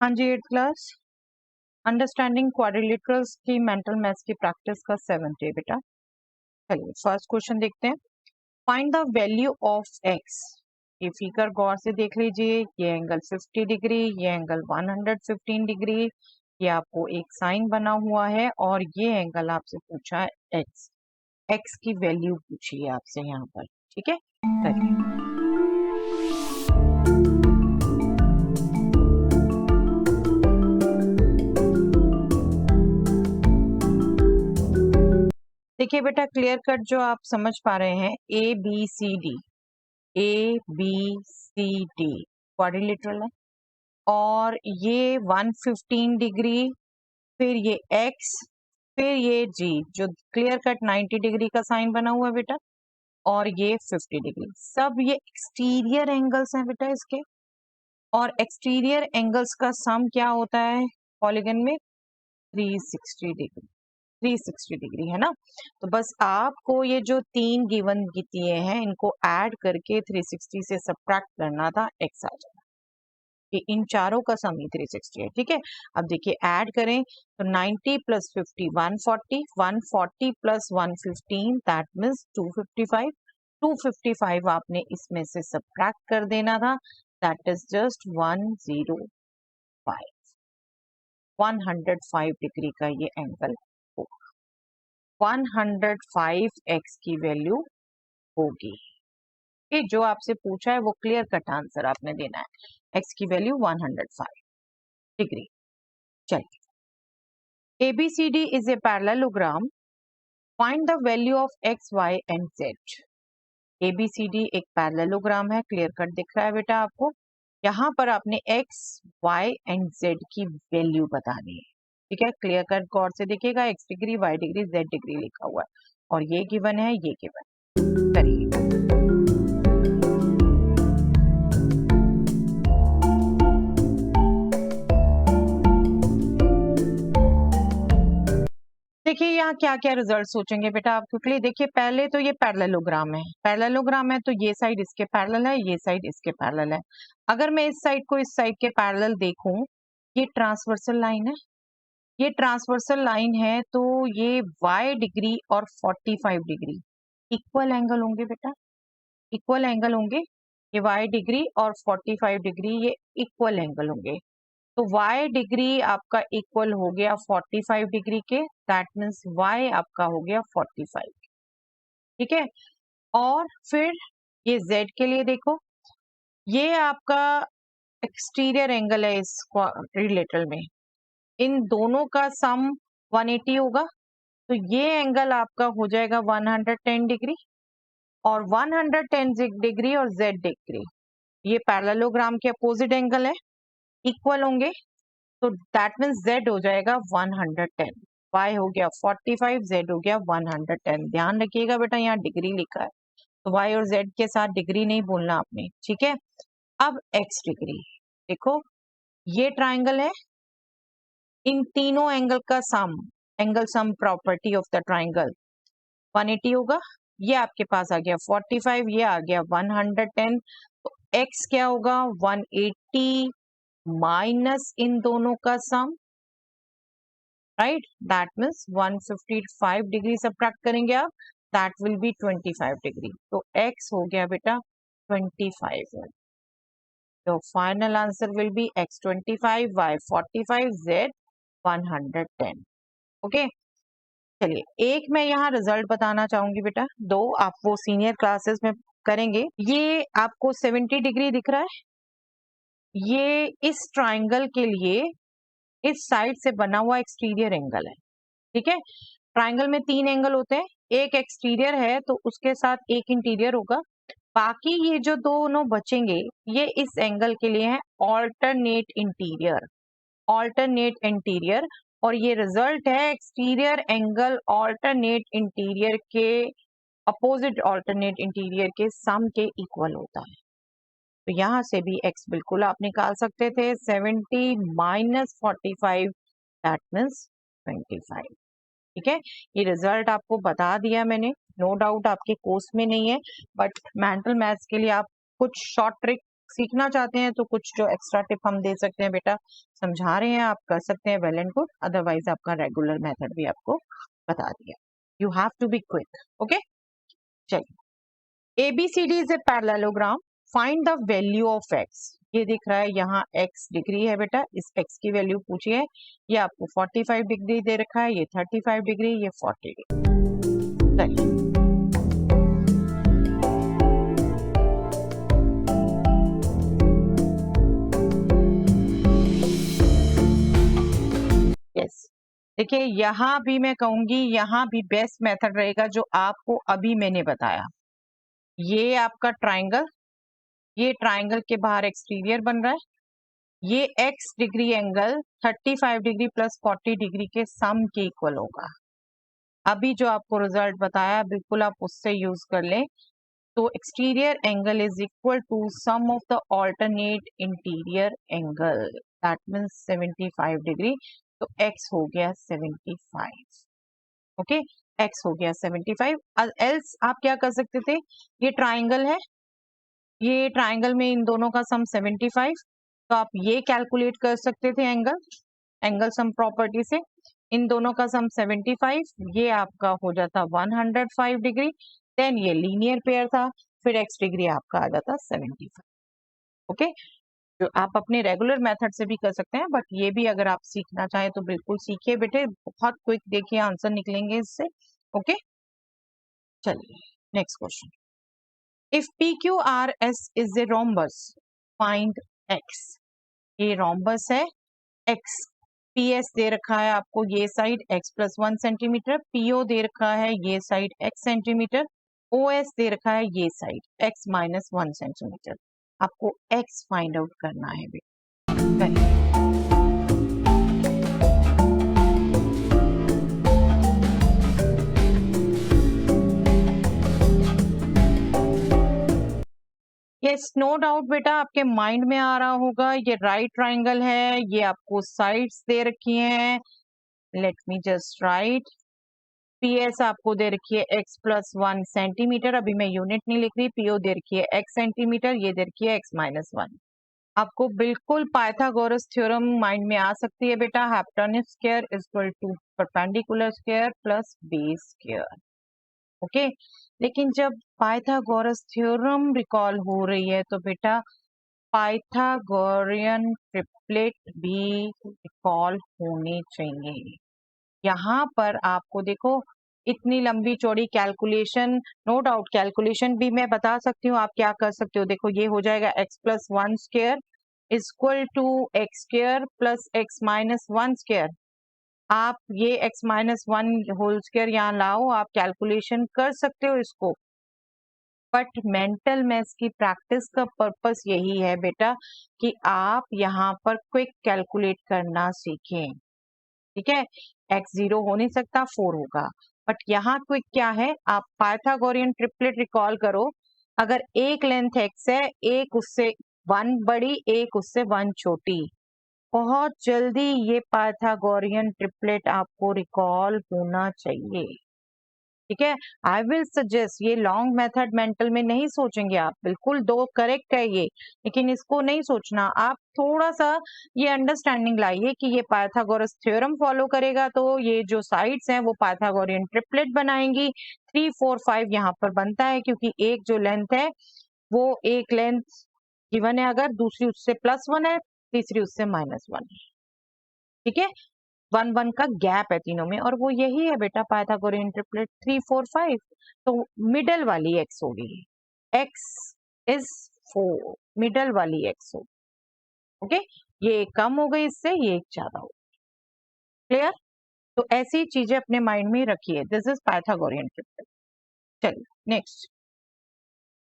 हाँ जी, 8th class understanding quadrilaterals की mental maths की प्रैक्टिस का 7th डे बेटा। चलिए फर्स्ट क्वेश्चन देखते हैं। Find the value of x. ये फिगर गौर से देख लीजिए, ये एंगल 50 डिग्री, ये एंगल 115 डिग्री, ये आपको एक साइन बना हुआ है और ये एंगल आपसे पूछा है एक्स। एक्स की वैल्यू पूछी है आपसे यहाँ पर, ठीक है। चलिए देखिए बेटा, क्लियर कट जो आप समझ पा रहे हैं, A B C D, A B C D quadrilateral है और ये 115 डिग्री, फिर ये एक्स, फिर ये जी जो क्लियर कट 90 डिग्री का साइन बना हुआ है बेटा, और ये 50 डिग्री। सब ये एक्सटीरियर एंगल्स हैं बेटा इसके, और एक्सटीरियर एंगल्स का सम क्या होता है पॉलीगन में? 360 डिग्री। 360 डिग्री है ना। तो बस आपको ये जो तीन गिवन दिए हैं इनको ऐड करके 360 से सब्ट्रैक्ट करना था, एक्स आ जाएगा। कि इन चारों का सम ही 360 है, ठीक है। अब देखिए ऐड करें तो 90 प्लस 50 140, 140 प्लस 115 दैट मीन्स 255। 255 आपने इसमें से सब्ट्रैक्ट कर देना था, दैट इज जस्ट 105। 105 डिग्री का ये एंगल होगा। 105 एक्स की वैल्यू होगी। ये जो आपसे पूछा है वो क्लियर कट आंसर आपने देना है। एक्स की वैल्यू 105 डिग्री। चलिए ABCD is a parallelogram. Find the value of x, y and z. ABCD एक पैरेललोग्राम है, क्लियर कट दिख रहा है बेटा आपको। यहाँ पर आपने x, y and z की वैल्यू बतानी है, ठीक है। क्लियर कट गौर से देखिएगा, x degree, y degree, z degree लिखा हुआ है और ये गिवन है, ये गिवन। करिए देखिए यहाँ क्या क्या रिजल्ट सोचेंगे बेटा आप क्विकली। देखिए पहले तो ये पैरेललोग्राम है, पैरेललोग्राम है तो ये साइड इसके पैरेलल है, ये साइड इसके पैरेलल है। अगर मैं इस साइड को इस साइड के पैरेलल देखूं, ये ट्रांसवर्सल लाइन है, ये ट्रांसवर्सल लाइन है तो ये y डिग्री और 45 डिग्री इक्वल एंगल होंगे बेटा, इक्वल एंगल होंगे। ये y डिग्री और 45 डिग्री ये इक्वल एंगल होंगे। तो y डिग्री आपका इक्वल हो गया 45 डिग्री के, दैट मीन्स y आपका हो गया 45, ठीक है। और फिर ये z के लिए देखो, ये आपका एक्सटीरियर एंगल है इस क्वाड्रिलेटरल में, इन दोनों का सम 180 होगा, तो ये एंगल आपका हो जाएगा 110 डिग्री, और 110 डिग्री और z डिग्री ये पैरेललोग्राम के अपोजिट एंगल है, इक्वल होंगे, तो दैट मीन्स z हो जाएगा 110, y हो गया 45, z हो गया 110। ध्यान रखिएगा बेटा यहाँ डिग्री लिखा है, तो y और z के साथ डिग्री नहीं बोलना आपने, ठीक है। अब x डिग्री देखो, ये ट्राइंगल है, इन तीनों एंगल का sum, angle sum property of the triangle 180 होगा। ये आपके पास आ गया 45, ये आ गया 110, तो x क्या होगा 180 माइनस इन दोनों का sum, right, that means 155 degree subtract करेंगे आप, दैट विल बी 25 डिग्री, तो x हो गया बेटा 25। तो final answer will be x 25, y 45, z 110। Okay चलिए एक मैं यहाँ रिजल्ट बताना चाहूंगी बेटा, दो आप वो सीनियर क्लासेस में करेंगे। ये आपको 70 डिग्री दिख रहा है, ये इस ट्राइंगल के लिए इस साइड से बना हुआ एक्सटीरियर एंगल है, ठीक है। ट्राइंगल में तीन एंगल होते हैं, एक एक्सटीरियर है तो उसके साथ एक इंटीरियर होगा, बाकी ये जो दोनों बचेंगे ये इस एंगल के लिए है ऑल्टरनेट इंटीरियर, ऑल्टरनेट इंटीरियर। और ये रिजल्ट है एक्सटीरियर एंगल ऑल्टरनेट इंटीरियर के अपोजिट ऑल्टरनेट इंटीरियर के सम के इक्वल होता है। तो यहाँ से भी x बिल्कुल आप निकाल सकते थे, 70 माइनस 45 दैट मीन्स 25, ठीक है। ये रिजल्ट आपको बता दिया मैंने, नो डाउट आपके कोर्स में नहीं है, बट मेंटल मैथ्स के लिए आप कुछ शॉर्ट ट्रिक सीखना चाहते हैं तो कुछ जो एक्स्ट्रा टिप हम दे सकते हैं बेटा, समझा रहे हैं आप कर सकते हैं, वेल एंड गुड, अदरवाइज आपका रेगुलर मेथड भी आपको बता दिया। You have to be quick. Okay, चलिए, ABCD is a parallelogram, find the value of x. ये दिख रहा है यहाँ x डिग्री है बेटा, इस x की वैल्यू पूछी है, ये आपको 45 डिग्री दे रखा है, ये 35 डिग्री, ये 40 डिग्री। यस, देखिए यहाँ भी मैं कहूंगी, यहाँ भी बेस्ट मेथड रहेगा जो आपको अभी मैंने बताया। ये आपका ट्राइंगल, ये ट्राइंगल के बाहर एक्सटीरियर बन रहा है, ये x degree angle 35 degree plus 40 degree के सम के इक्वल होगा। अभी जो आपको रिजल्ट बताया बिल्कुल आप उससे यूज कर लें। तो exterior angle is equal to sum of the alternate interior angle, that means 75 degree. तो x हो गया 75। ओके, x हो गया 75। एल्स आप क्या कर सकते थे, ये ट्राइंगल है, ये ट्राइंगल में इन दोनों का सम 75, तो आप ये कैलकुलेट कर सकते थे एंगल सम प्रॉपर्टी से। इन दोनों का सम 75, ये आपका हो जाता 105 डिग्री। देन ये लीनियर पेयर था, फिर x डिग्री आपका आ जाता 75। ओके, जो आप अपने रेगुलर मेथड से भी कर सकते हैं, बट ये भी अगर आप सीखना चाहें तो बिल्कुल सीखिए बेटे, बहुत क्विक देखिए आंसर निकलेंगे इससे। ओके, चलिए next question. If PQRS is a rhombus, find x। ये रोम्बस है, x PS दे रखा है आपको ये side x plus 1 centimetre, PO दे रखा है ये साइड x सेंटीमीटर, OS दे रखा है ये साइड x माइनस 1 सेंटीमीटर। आपको x फाइंड आउट करना है बेटा। यस, नो डाउट बेटा आपके माइंड में आ रहा होगा, ये राइट ट्राइंगल है, ये आपको साइड्स दे रखी हैं। Let me just right, PS आपको दे रखी है x प्लस 1 सेंटीमीटर, अभी मैं यूनिट नहीं लिख रही, PO दे रखी है x सेंटीमीटर, ये दे रखी है x माइनस 1। आपको बिल्कुल पाइथागोरस थ्योरम माइंड में आ सकती है बेटा, hypotenuse square is equal to perpendicular square plus base square. Okay, लेकिन जब पाइथागोरस थ्योरम रिकॉल हो रही है तो बेटा पाइथागोरियन ट्रिपलेट भी रिकॉल होने चाहिए। यहाँ पर आपको देखो इतनी लंबी चौड़ी कैलकुलेशन, नो डाउट कैलकुलेशन भी मैं बता सकती हूँ, आप क्या कर सकते हो, देखो ये हो जाएगा x plus 1 square equal to x square plus x minus 1 square. आप ये x माइनस 1 होल स्क्वायर यहाँ लाओ, आप कैलकुलेशन कर सकते हो इसको, बट मेंटल मैथ्स की प्रैक्टिस का पर्पस यही है बेटा कि आप यहाँ पर क्विक कैलकुलेट करना सीखें। ठीक है, x 0 हो नहीं सकता, 4 होगा, बट यहाँ क्विक क्या है, आप पाइथागोरियन ट्रिपलेट रिकॉल करो। अगर एक लेंथ x है, एक उससे 1 बड़ी, एक उससे 1 छोटी, बहुत जल्दी ये पाइथागोरियन ट्रिपलेट आपको रिकॉल होना चाहिए। ठीक है, आई विल सजेस्ट, ये लॉन्ग मेथड मेंटल में नहीं सोचेंगे आप, बिल्कुल दो करेक्ट है ये, लेकिन इसको नहीं सोचना, आप थोड़ा सा ये अंडरस्टैंडिंग लाइए कि ये पाइथागोरस थ्योरम फॉलो करेगा तो ये जो साइड्स हैं वो पाइथागोरियन ट्रिपलेट बनाएंगी। 3 4 5 यहाँ पर बनता है, क्योंकि एक जो लेंथ है वो एक लेंथ गिवन है, अगर दूसरी उससे +1 है, तीसरी उससे -1 है। ठीक है, 1 1 का गैप है तीनों में, और वो यही है बेटा पाइथागोरियन ट्रिपलेट 3 4 5। तो मिडल वाली x होगी, x इज 4, मिडल वाली x होगी। ओके, ये एक कम हो गई इससे, ये एक ज्यादा हो गई। क्लियर? तो ऐसी चीजें अपने माइंड में रखिए, दिस इज पाइथागोरियन ट्रिपलेट। चलिए next,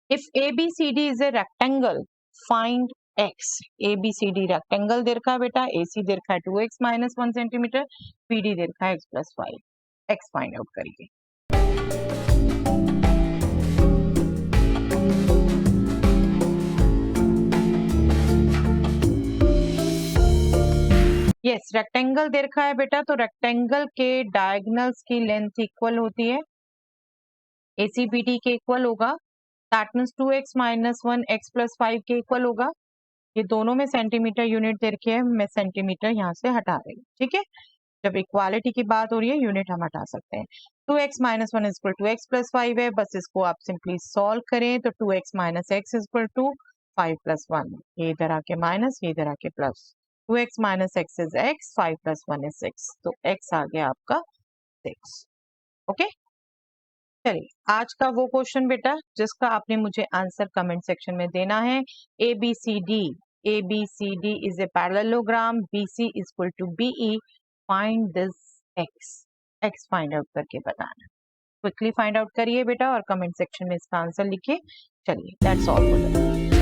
if ABCD is a rectangle, find x। ABCD rectangle दे रखा है बेटा, AC दे रखा है 2x माइनस 1 सेंटीमीटर, PD दे रखा है x plus 5। x find out करिए। यस, रेक्टेंगल दे रखा है बेटा, तो रेक्टेंगल के डायगोनल्स की लेंथ इक्वल होती है, ACBD के इक्वल होगा। That means 2x minus 1 x plus 5 के इक्वल होगा। ये दोनों में सेंटीमीटर यूनिट दे रखी है, मैं सेंटीमीटर यहाँ से हटा रही हूँ, ठीक है। जब इक्वालिटी की बात हो रही है यूनिट हम हटा सकते हैं। 2x minus 1 is equal to x plus 5 है, बस इसको आप सिंपली सॉल्व करें तो 2x minus x is equal to 5 plus 1, ये इधर आके माइनस, ये इधर आके plus. 2x minus x is x, 5 plus 1 is 6, तो x आ गया आपका 6। ओके, चलिए आज का वो क्वेश्चन बेटा जिसका आपने मुझे आंसर कमेंट सेक्शन में देना है। ABCD is a parallelogram, BC is equal to BE, find this x find out करके बताना। क्विकली फाइंड आउट करिए बेटा और कमेंट सेक्शन में इसका आंसर लिखिए। चलिए दैट्स ऑल फॉर